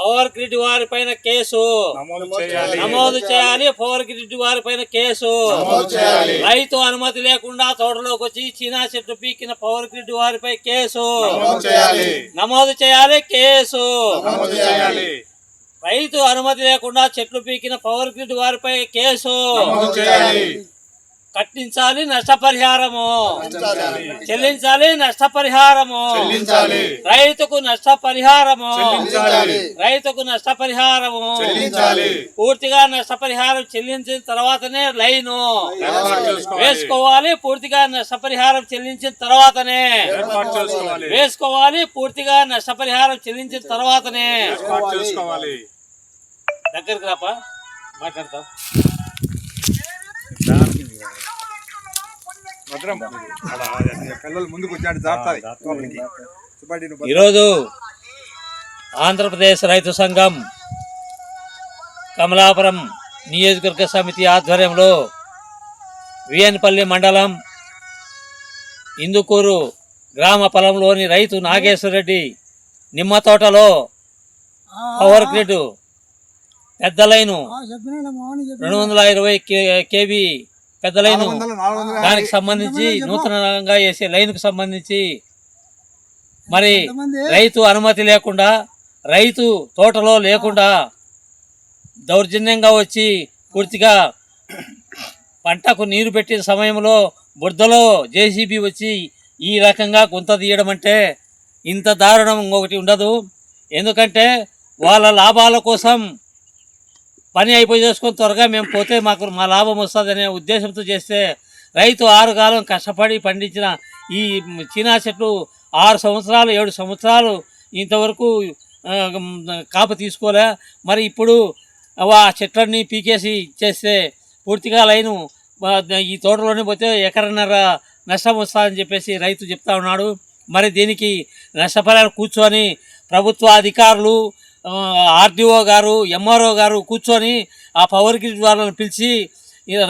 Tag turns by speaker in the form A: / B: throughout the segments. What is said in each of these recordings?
A: Power grid వారిపైన case నమోదు చేయాలి. పవర్ గ్రిడ్ వారిపైన కేసు. రైతు అనుమతి లేకుండా తోటలోకి వచ్చి చీనా చెట్టు పీకిన పవర్ గ్రిడ్ వారిపై కేసు నమోదు చేయాలి. కేసు రైతు అనుమతి లేకుండా చెట్లు పీకిన పవర్ గ్రిడ్ వారిపై కేసు కట్టించాలి. నష్టపరిహారము చెల్లించాలి. నష్టపరిహారము రైతుకు నష్టపరిహారము పూర్తిగా నష్టపరిహారం చెల్లించిన తర్వాతనే లైను వేసుకోవాలి. పూర్తిగా నష్టపరిహారం చెల్లించిన తర్వాతనే దగ్గరికి రాపా మాట్లాడతాం. ఈరోజు ఆంధ్రప్రదేశ్ రైతు సంఘం కమలాపురం నియోజకవర్గ సమితి ఆధ్వర్యంలో వియన్పల్లి మండలం ఇందుకూరు గ్రామ పొలంలోని రైతు నాగేశ్వరరెడ్డి నిమ్మ తోటలో పవర్ గ్రిడ్ పెద్ద లైను 220 kV పెద్ద లైను దానికి సంబంధించి నూతనంగా వేసే లైన్కు సంబంధించి మరి రైతు అనుమతి లేకుండా రైతు తోటలో లేకుండా దౌర్జన్యంగా వచ్చి పూర్తిగా పంటకు నీరు పెట్టిన సమయంలో బురదలో జేసీబీ వచ్చి ఈ రకంగా గుంత తీయడం అంటే ఇంత దారుణం ఇంకొకటి ఉండదు. ఎందుకంటే వాళ్ళ లాభాల కోసం పని అయిపోయి చేసుకొని త్వరగా మేము పోతే మా లాభం వస్తుందనే ఉద్దేశంతో చేస్తే రైతు 6 కాలం కష్టపడి పండించిన ఈ చీనా చెట్లు 6 సంవత్సరాలు 7 సంవత్సరాలు ఇంతవరకు కాపు తీసుకోలే. మరి ఇప్పుడు ఆ చెట్లన్నీ పీకేసి చేస్తే పూర్తిగా లైను ఈ తోటలోనే పోతే ఎకరన్నర నష్టం వస్తుందని చెప్పేసి రైతు చెప్తా ఉన్నాడు. మరి దీనికి నష్టపరిహారం కూర్చొని ప్రభుత్వ అధికారులు ఆర్డీఓ గారు ఎంఆర్ఓ గారు కూర్చొని ఆ పవర్ గ్రిడ్ వాళ్ళని పిలిచి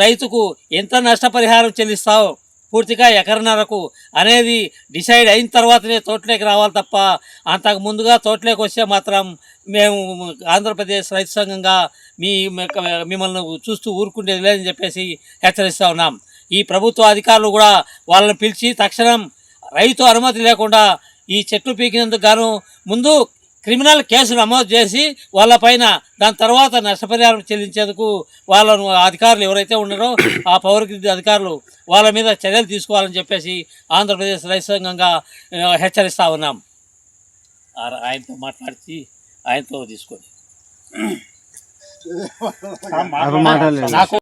A: రైతుకు ఎంత నష్టపరిహారం చెల్లిస్తావు పూర్తిగా ఎకరన్నరకు అనేది డిసైడ్ అయిన తర్వాతనే తోటలోకి రావాలి తప్ప అంతకు ముందుగా తోటలోకి వస్తే మాత్రం మేము ఆంధ్రప్రదేశ్ రైతు సంఘంగా మిమ్మల్ని చూస్తూ ఊరుకుండేది లేదని చెప్పేసి హెచ్చరిస్తూ ఉన్నాం. ఈ ప్రభుత్వ అధికారులు కూడా వాళ్ళని పిలిచి తక్షణం రైతు అనుమతి లేకుండా ఈ చెట్లు పీకినందుకు గాను ముందు క్రిమినల్ కేసు నమోదు చేసి వాళ్ళపైన దాని తర్వాత నష్టపరిహారం చెల్లించేందుకు వాళ్ళను అధికారులు ఎవరైతే ఉన్నారో ఆ పవర్ గ్రిడ్ అధికారులు వాళ్ళ మీద చర్యలు తీసుకోవాలని చెప్పేసి ఆంధ్రప్రదేశ్ రైతు సంఘంగా హెచ్చరిస్తూ ఉన్నాం. ఆయనతో మాట్లాడి ఆయనతో తీసుకొని